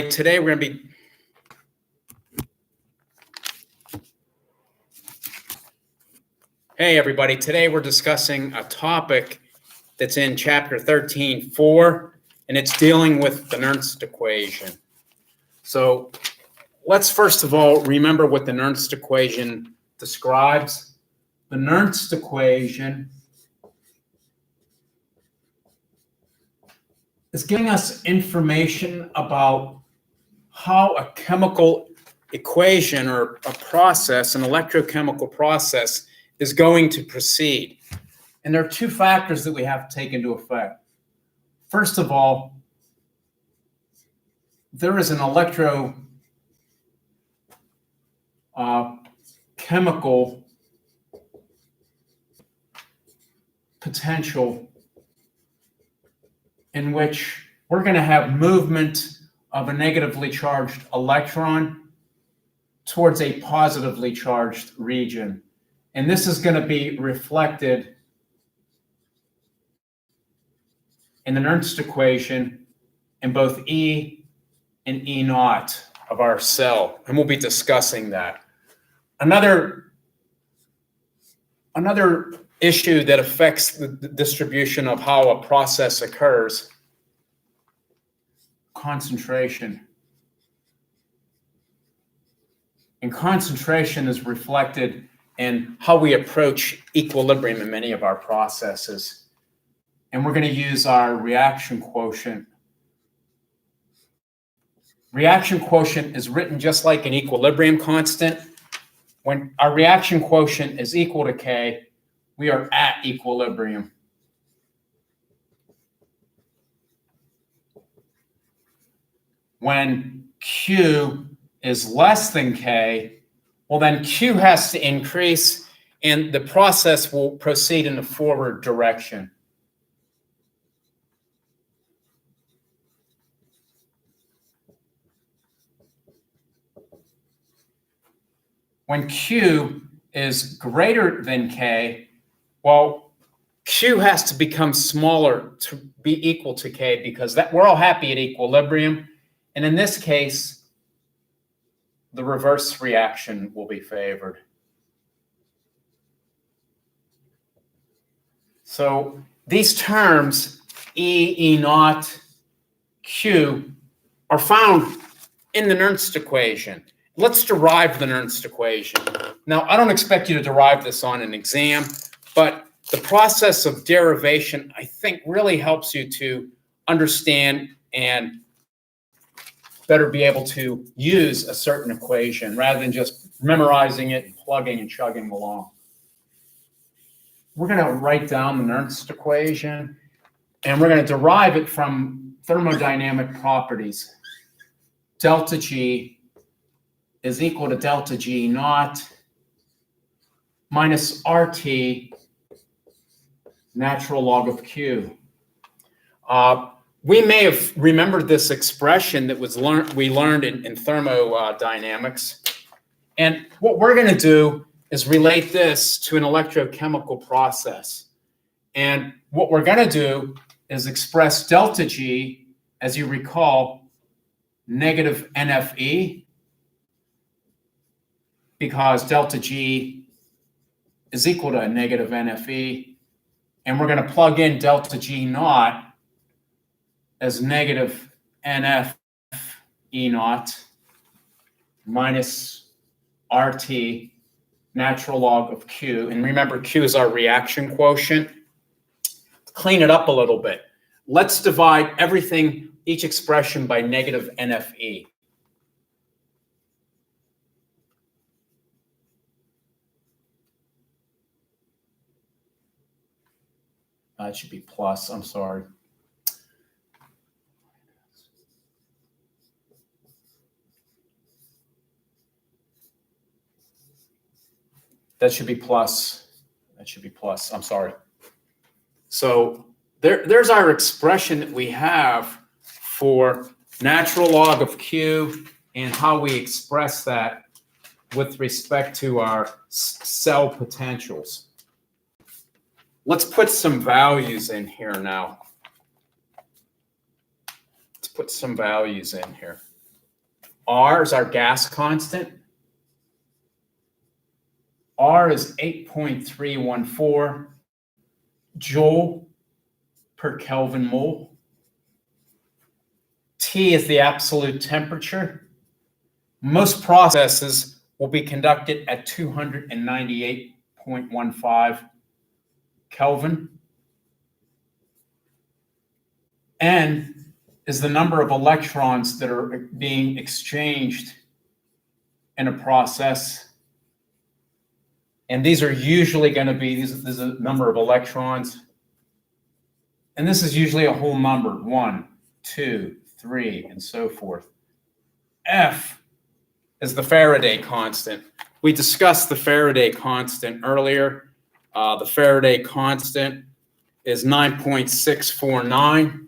Today we're going to be Hey everybody, today we're discussing a topic that's in chapter 13.4, and it's dealing with the Nernst equation. So let's first of all remember what the Nernst equation describes. The Nernst equation is giving us information about how a chemical equation or a process, an electrochemical process, is going to proceed. And there are two factors that we have to take into effect. First of all, there is an chemical potential in which we're going to have movement of a negatively charged electron towards a positively charged region. And this is going to be reflected in the Nernst equation in both E and E naught of our cell. And we'll be discussing that. Another issue that affects the distribution of how a process occurs: concentration. And concentration is reflected in how we approach equilibrium in many of our processes. And we're going to use our reaction quotient. Reaction quotient is written just like an equilibrium constant. When our reaction quotient is equal to K, we are at equilibrium. When Q is less than K, well, then Q has to increase and the process will proceed in the forward direction. When Q is greater than K, well, Q has to become smaller to be equal to K, because we're all happy at equilibrium. And in this case, the reverse reaction will be favored. So these terms, E, E naught, Q, are found in the Nernst equation. Let's derive the Nernst equation. Now, I don't expect you to derive this on an exam, but the process of derivation, I think, really helps you to understand and better be able to use a certain equation rather than just memorizing it and plugging and chugging along. We're going to write down the Nernst equation, and we're going to derive it from thermodynamic properties. Delta G is equal to delta G naught minus RT natural log of Q. We may have remembered this expression that we learned in thermodynamics. And what we're going to do is relate this to an electrochemical process. And what we're going to do is express delta G, as you recall, negative NFE, because delta G is equal to a negative NFE. And we're going to plug in delta G naught as negative NF E naught minus RT natural log of Q. And remember, Q is our reaction quotient. To clean it up a little bit, let's divide everything, each expression, by negative NFE. It should be plus, I'm sorry. That should be plus. That should be plus. I'm sorry. So there's our expression that we have for natural log of Q and how we express that with respect to our cell potentials. Let's put some values in here now. Let's put some values in here. R is our gas constant. R is 8.314 joule per Kelvin mole. T is the absolute temperature. Most processes will be conducted at 298.15 Kelvin. N is the number of electrons that are being exchanged in a process. And these are usually going to be, this is a number of electrons. And this is usually a whole number, 1, 2, 3, and so forth. F is the Faraday constant. We discussed the Faraday constant earlier. The Faraday constant is 9.649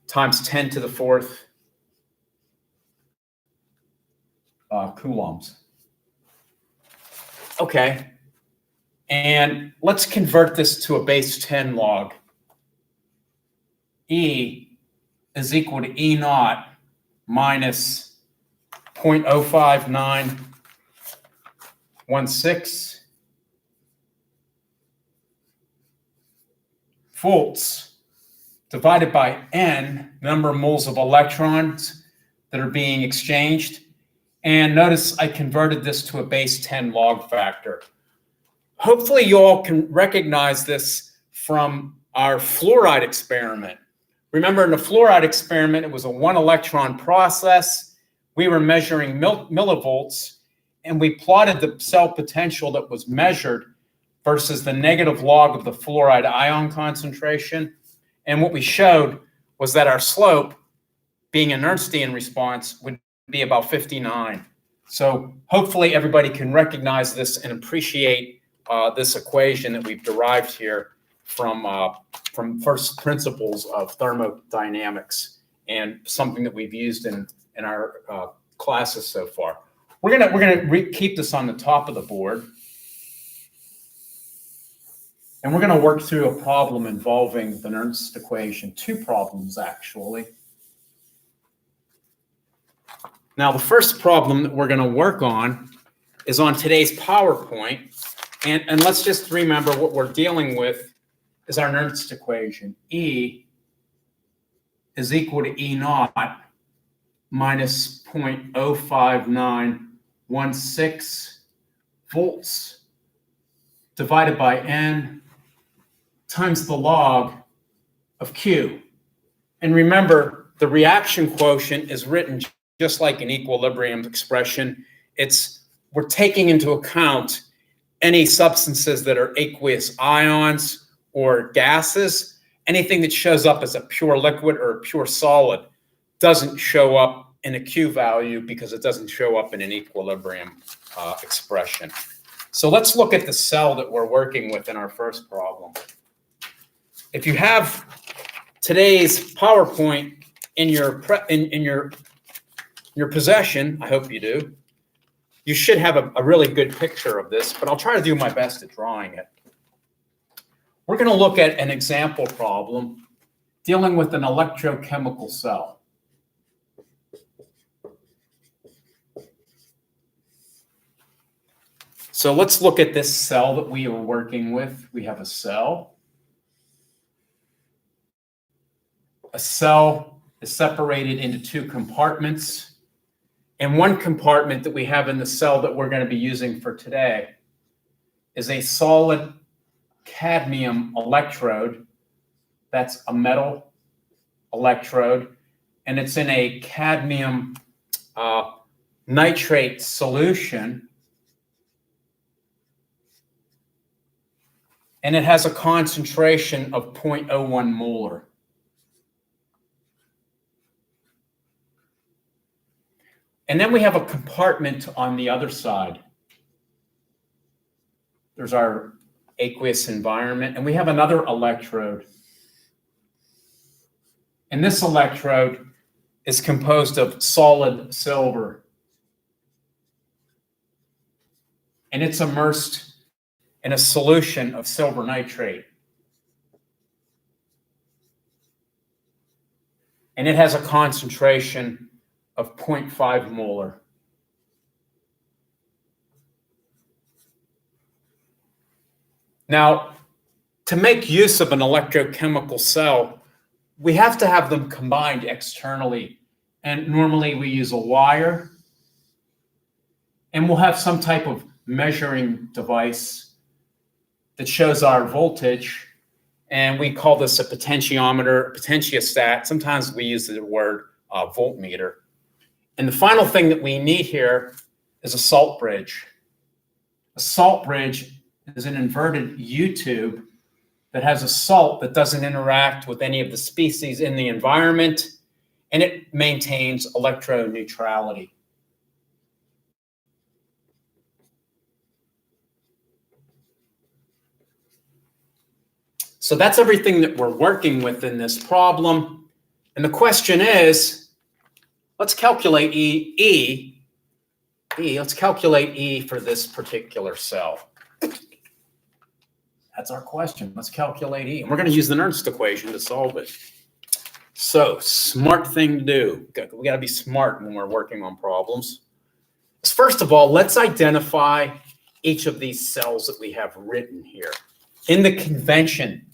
times 10 to the fourth coulombs. Okay, and let's convert this to a base 10 log. E is equal to E naught minus 0.05916 volts divided by N, number of moles of electrons that are being exchanged. And notice I converted this to a base 10 log factor. Hopefully you all can recognize this from our fluoride experiment. Remember, in the fluoride experiment, it was a 1 electron process. We were measuring millivolts, and we plotted the cell potential that was measured versus the negative log of the fluoride ion concentration. And what we showed was that our slope, being a Nernstian response, would be about 59. So hopefully everybody can recognize this and appreciate this equation that we've derived here from first principles of thermodynamics, and something that we've used in our classes so far. We're gonna keep this on the top of the board, and we're gonna work through a problem involving the Nernst equation. 2 problems actually. Now the first problem that we're gonna work on is on today's PowerPoint, and let's just remember what we're dealing with is our Nernst equation. E is equal to E naught minus 0.05916 volts divided by N times the log of Q. And remember, the reaction quotient is written just like an equilibrium expression. We're taking into account any substances that are aqueous ions or gases. Anything that shows up as a pure liquid or a pure solid doesn't show up in a Q value because it doesn't show up in an equilibrium expression. So let's look at the cell that we're working with in our first problem. If you have today's PowerPoint in your possession, I hope you do, you should have a really good picture of this, but I'll try to do my best at drawing it. We're going to look at an example problem dealing with an electrochemical cell. So let's look at this cell that we are working with. We have a cell. A cell is separated into 2 compartments. And one compartment that we have in the cell that we're going to be using for today is a solid cadmium electrode. That's a metal electrode, and it's in a cadmium nitrate solution, and it has a concentration of 0.01 molar. And then we have a compartment on the other side. There's our aqueous environment, and we have another electrode. And this electrode is composed of solid silver. And it's immersed in a solution of silver nitrate. and it has a concentration of 0.5 molar. Now, to make use of an electrochemical cell, we have to have them combined externally. And normally we use a wire, and we'll have some type of measuring device that shows our voltage. And we call this a potentiometer, potentiostat. Sometimes we use the word voltmeter. And the final thing that we need here is a salt bridge. A salt bridge is an inverted U-tube that has a salt that doesn't interact with any of the species in the environment, and it maintains electroneutrality. So that's everything that we're working with in this problem. And the question is, let's calculate E. Let's calculate E for this particular cell. That's our question. Let's calculate E. And we're going to use the Nernst equation to solve it. So, smart thing to do. We got to be smart when we're working on problems. First of all, let's identify each of these cells that we have written here in the convention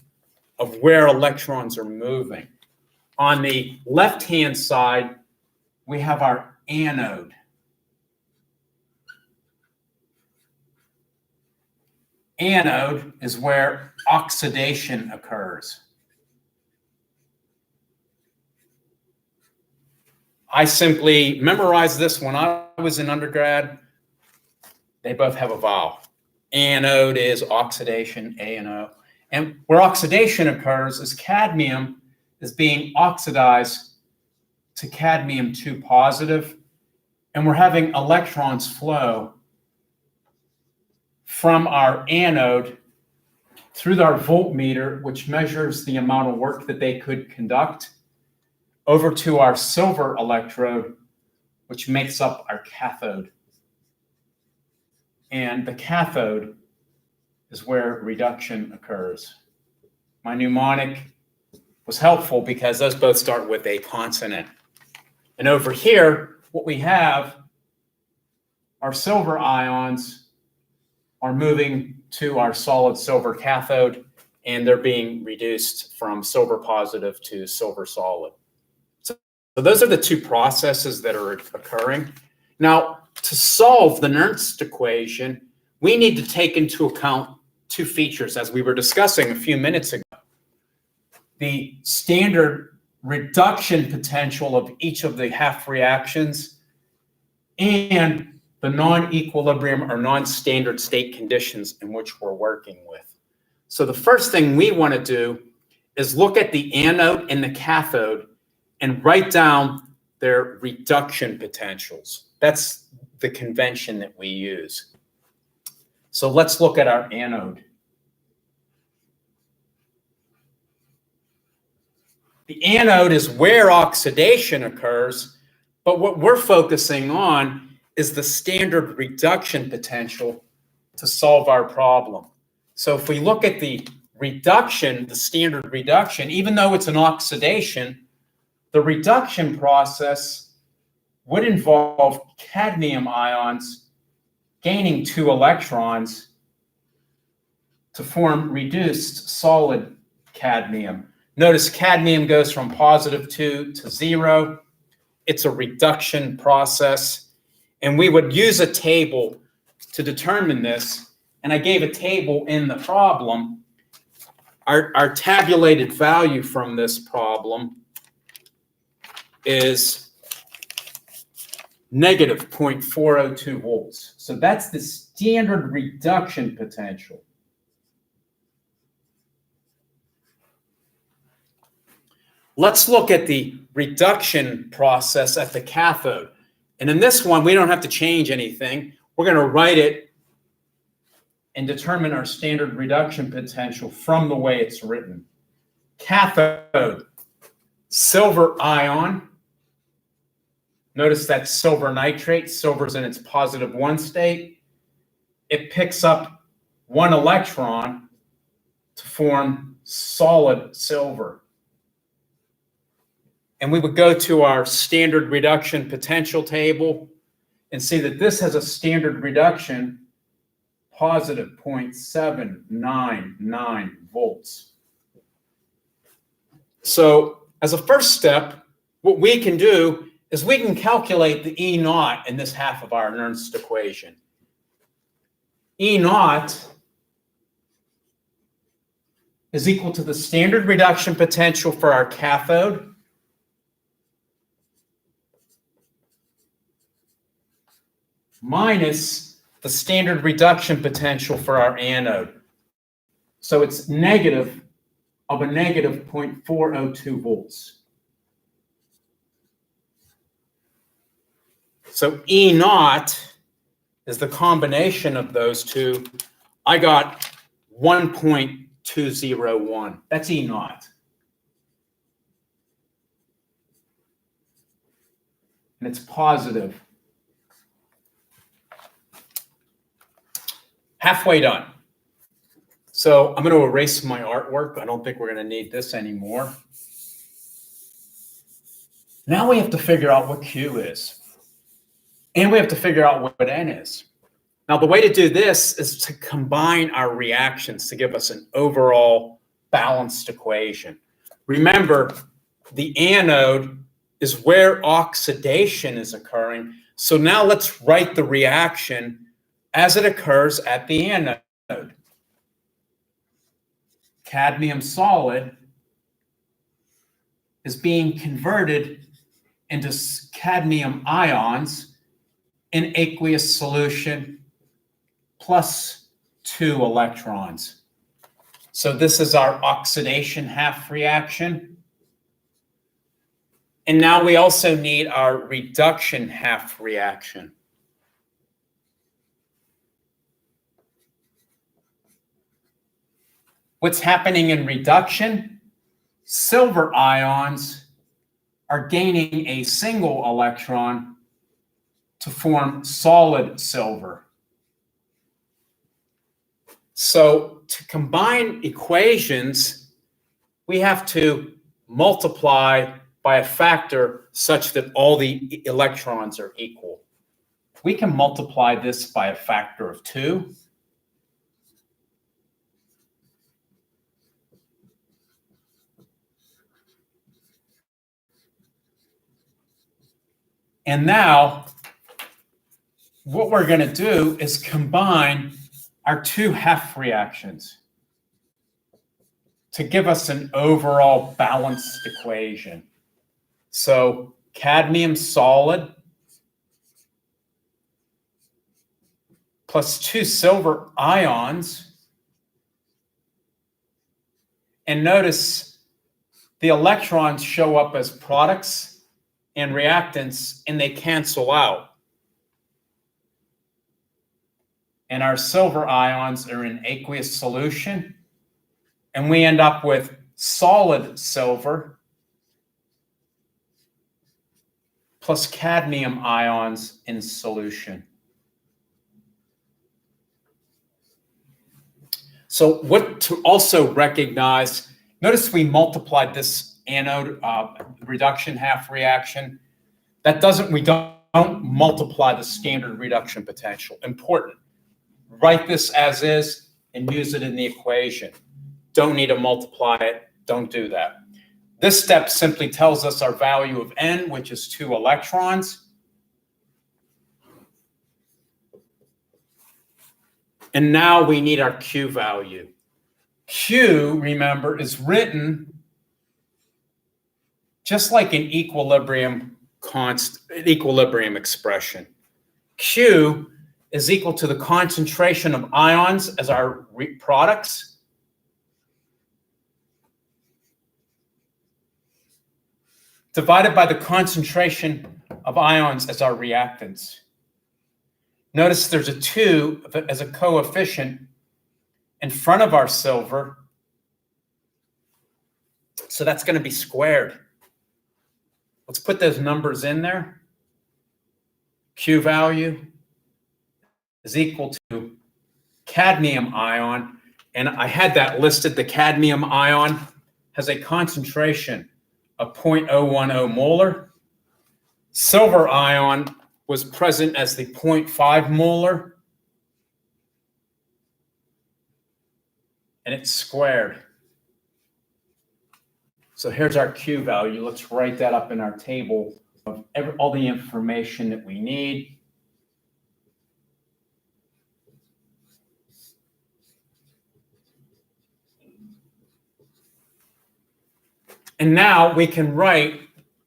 of where electrons are moving. On the left-hand side, we have our anode. Anode is where oxidation occurs. I simply memorized this when I was in undergrad. They both have a vowel. Anode is oxidation, A and O. And where oxidation occurs is cadmium is being oxidized to cadmium 2 positive, and we're having electrons flow from our anode through our voltmeter, which measures the amount of work that they could conduct, over to our silver electrode, which makes up our cathode. And the cathode is where reduction occurs. My mnemonic was helpful because those both start with a consonant. And over here, what we have, our silver ions are moving to our solid silver cathode, and they're being reduced from silver positive to silver solid. So those are the two processes that are occurring. Now, to solve the Nernst equation, we need to take into account two features, as we were discussing a few minutes ago. The standard reduction potential of each of the half reactions and the non-equilibrium or non-standard state conditions in which we're working with. So the first thing we want to do is look at the anode and the cathode and write down their reduction potentials. That's the convention that we use. So let's look at our anode. The anode is where oxidation occurs, but what we're focusing on is the standard reduction potential to solve our problem. So if we look at the reduction, the standard reduction, even though it's an oxidation, the reduction process would involve cadmium ions gaining 2 electrons to form reduced solid cadmium. Notice cadmium goes from positive 2 to 0. It's a reduction process. And we would use a table to determine this. And I gave a table in the problem. Our tabulated value from this problem is negative 0.402 volts. So that's the standard reduction potential. Let's look at the reduction process at the cathode. And in this one, we don't have to change anything. We're going to write it and determine our standard reduction potential from the way it's written. Cathode, silver ion. Notice that silver nitrate. Silver's in its positive 1 state. It picks up 1 electron to form solid silver. and we would go to our standard reduction potential table and see that this has a standard reduction positive 0.799 volts. So as a first step, what we can do is we can calculate the E naught in this half of our Nernst equation. E naught is equal to the standard reduction potential for our cathode minus the standard reduction potential for our anode. So it's negative of a negative 0.402 volts. So E naught is the combination of those two. I got 1.201. That's E naught. And it's positive. Halfway done. So I'm going to erase my artwork. I don't think we're going to need this anymore. Now we have to figure out what Q is. And we have to figure out what N is. Now, the way to do this is to combine our reactions to give us an overall balanced equation. Remember, the anode is where oxidation is occurring. So now let's write the reaction as it occurs at the anode. Cadmium solid is being converted into cadmium ions in aqueous solution plus 2 electrons. So this is our oxidation half reaction. And now we also need our reduction half reaction. What's happening in reduction? Silver ions are gaining a single electron to form solid silver. So to combine equations, we have to multiply by a factor such that all the electrons are equal. We can multiply this by a factor of 2. And now, what we're going to do is combine our 2 half reactions to give us an overall balanced equation. So cadmium solid plus 2 silver ions. And notice the electrons show up as products and reactants, and they cancel out. And our silver ions are in aqueous solution, and we end up with solid silver plus cadmium ions in solution. So what to also recognize, notice we multiplied this anode reduction half reaction. That doesn't, we don't multiply the standard reduction potential. Important. Write this as is and use it in the equation. Don't need to multiply it. Don't do that. This step simply tells us our value of N, which is 2 electrons. And now we need our Q value. Q, remember, is written just like an equilibrium expression. Q is equal to the concentration of ions as our products divided by the concentration of ions as our reactants. Notice there's a 2 as a coefficient in front of our silver, so that's going to be squared. Let's put those numbers in there. Q value is equal to cadmium ion, and I had that listed. The cadmium ion has a concentration of 0.010 molar. Silver ion was present as the 0.5 molar, and it's squared. So here's our Q value. Let's write that up in our table of all the information that we need. And now we can write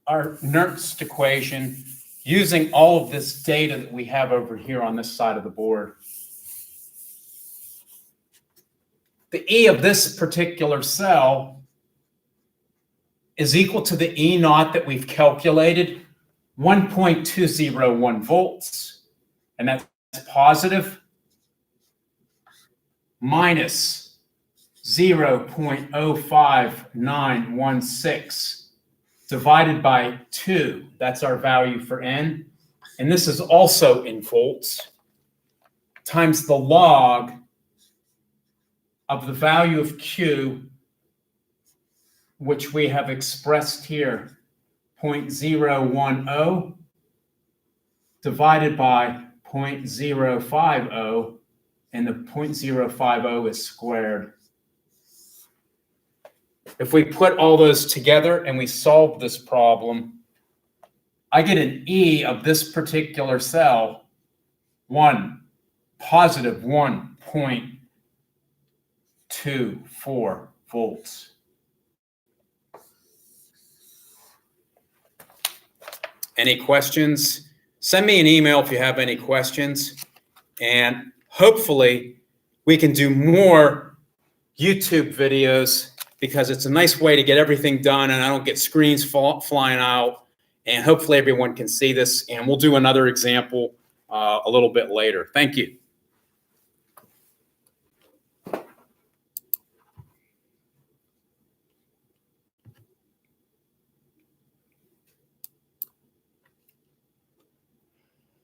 our Nernst equation using all of this data that we have over here on this side of the board. The E of this particular cell is equal to the E naught that we've calculated, 1.201 volts, and that's positive, minus 0.05916 divided by 2. That's our value for N. And this is also in volts, times the log of the value of Q, which we have expressed here, 0.010 divided by 0.050, and the 0.050 is squared. If we put all those together and we solve this problem, I get an E of this particular cell, positive 1.24 volts. Any questions? Send me an email if you have any questions, and hopefully we can do more YouTube videos, because it's a nice way to get everything done and I don't get screens flying out, and hopefully everyone can see this, and we'll do another example a little bit later. Thank you.